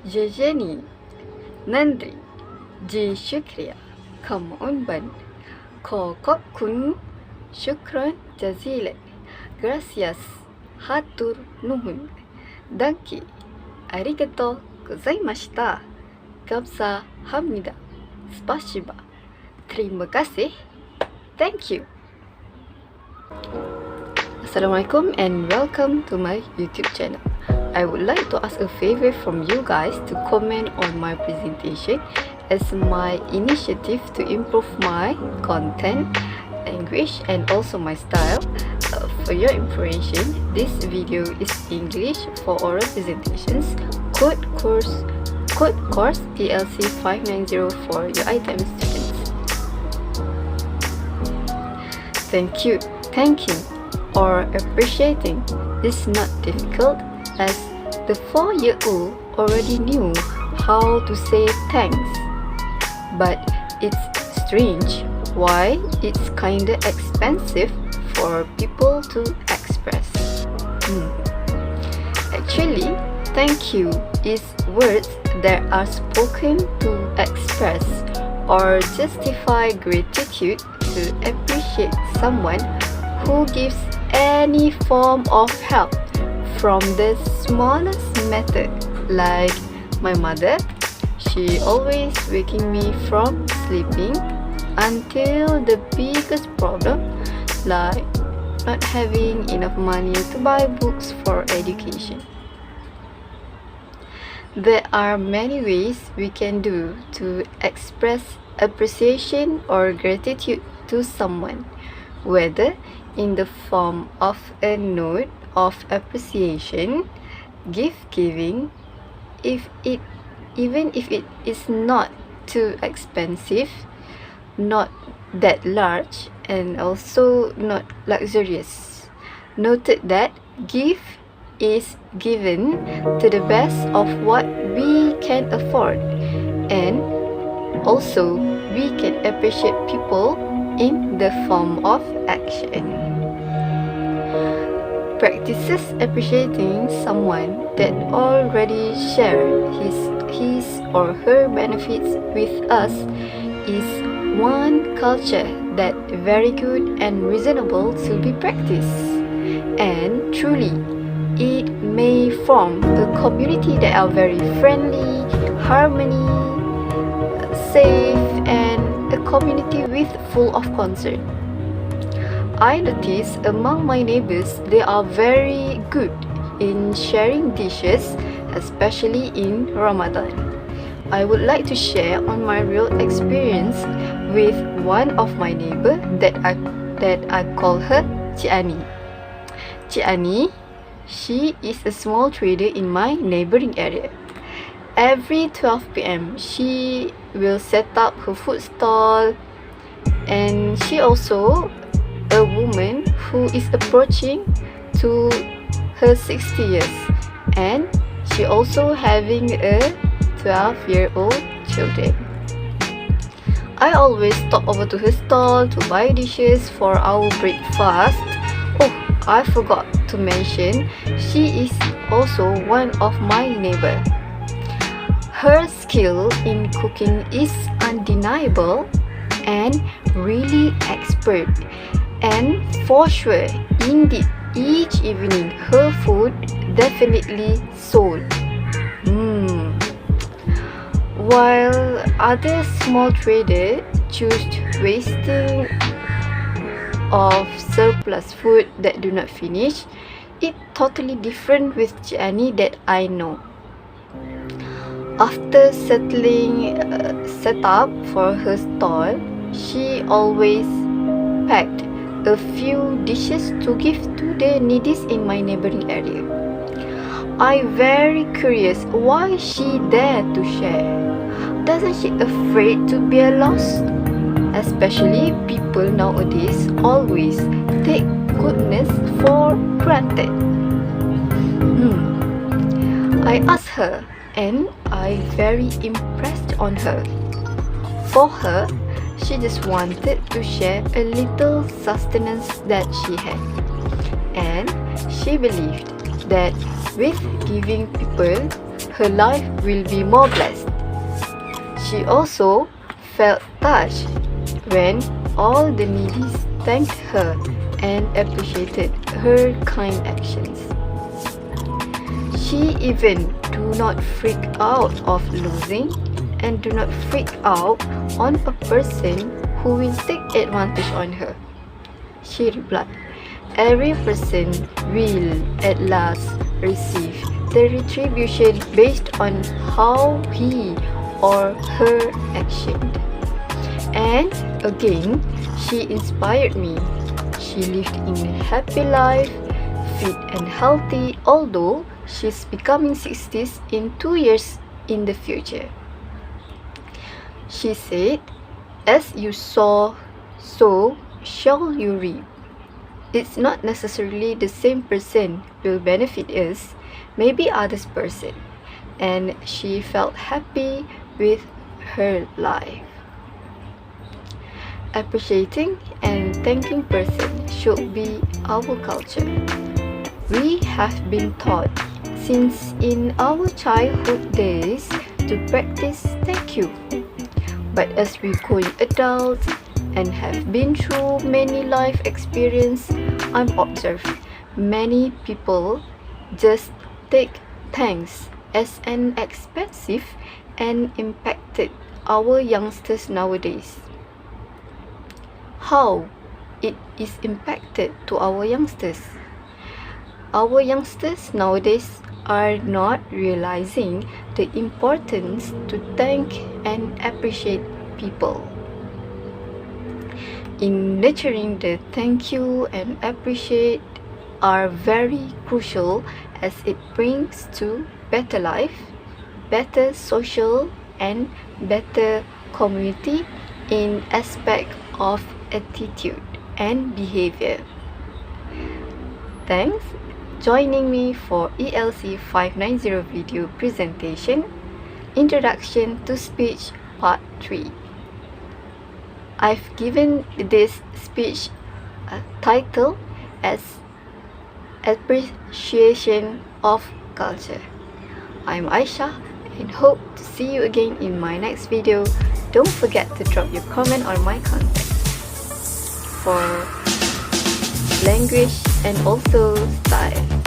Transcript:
Jejeni, Nandri, Ji Shukriya, Kamun Ban, Ko Kokun, Shukran Jazilan, Gracias, Hatur Nuhun, Danki, Arigato Gozaimashita, Kamsa Hamnida, Spasiba, Terima kasih, thank you. Assalamualaikum and welcome to my YouTube channel. I would like to ask a favor from you guys to comment on my presentation as my initiative to improve my content, language and also my style. For your information, this video is English for oral presentations, code course PLC 590 for your ITM students. Thanking or appreciating is not difficult, as the 4-year-old already knew how to say thanks. But it's strange why it's kinda expensive for people to express. Actually, thank you is words that are spoken to express or justify gratitude to appreciate someone who gives any form of help, from the smallest method, like my mother, she always waking me from sleeping, until the biggest problem, like not having enough money to buy books for education. There are many ways we can do to express appreciation or gratitude to someone, whether in the form of a note of appreciation, gift giving, even if it is not too expensive, not that large, and also not luxurious. Noted that gift is given to the best of what we can afford, and also we can appreciate people in the form of action. Practices appreciating someone that already shared his or her benefits with us is one culture that very good and reasonable to be practiced. And truly, it may form a community that are very friendly, harmony, safe, and a community with full of concern. I notice among my neighbors, they are very good in sharing dishes, especially in Ramadan. I would like to share on my real experience with one of my neighbor that I call her Cik Ani. Cik Ani, she is a small trader in my neighboring area. Every 12 p.m. she will set up her food stall, and she also a woman who is approaching to her 60 years, and she also having a 12-year-old children. I always stop over to her stall to buy dishes for our breakfast. Oh, I forgot to mention, she is also one of my neighbor. Her skill in cooking is undeniable and really expert. And for sure, indeed, each evening her food definitely sold. While other small traders choose wasting of surplus food that do not finish, it's totally different with Cik Ani that I know. After set up for her stall, she always packed a few dishes to give to the needy in my neighboring area. I'm very curious why she dare to share. Doesn't she afraid to be lost? Especially people nowadays always take goodness for granted. I asked her, and I very impressed on her. For her, she just wanted to share a little sustenance that she had, and she believed that with giving people her life will be more blessed. She also felt touched when all the needy thanked her and appreciated her kind actions. She even do not freak out of losing and do not freak out on a person who will take advantage on her. She replied, every person will at last receive the retribution based on how he or her actioned. And again, she inspired me. She lived in a happy life, fit and healthy, although she's becoming 60s in 2 years in the future. She said, as you sow, so shall you reap. It's not necessarily the same person will benefit us, maybe others person. And she felt happy with her life. Appreciating and thanking person should be our culture. We have been taught since in our childhood days to practice thank you. But as we grow adults and have been through many life experiences, I'm observed many people just take thanks as an expensive and impacted our youngsters nowadays. How it is impacted to our youngsters? Our youngsters nowadays are not realizing the importance to thank and appreciate people. In nurturing the thank you and appreciate are very crucial as it brings to better life, better social and better community in aspect of attitude and behavior. Thanks joining me for ELC 590 video presentation, Introduction to Speech Part 3. I've given this speech a title as Appreciation of Culture. I'm Aisha and hope to see you again in my next video. Don't forget to drop your comment on my content for language and also style.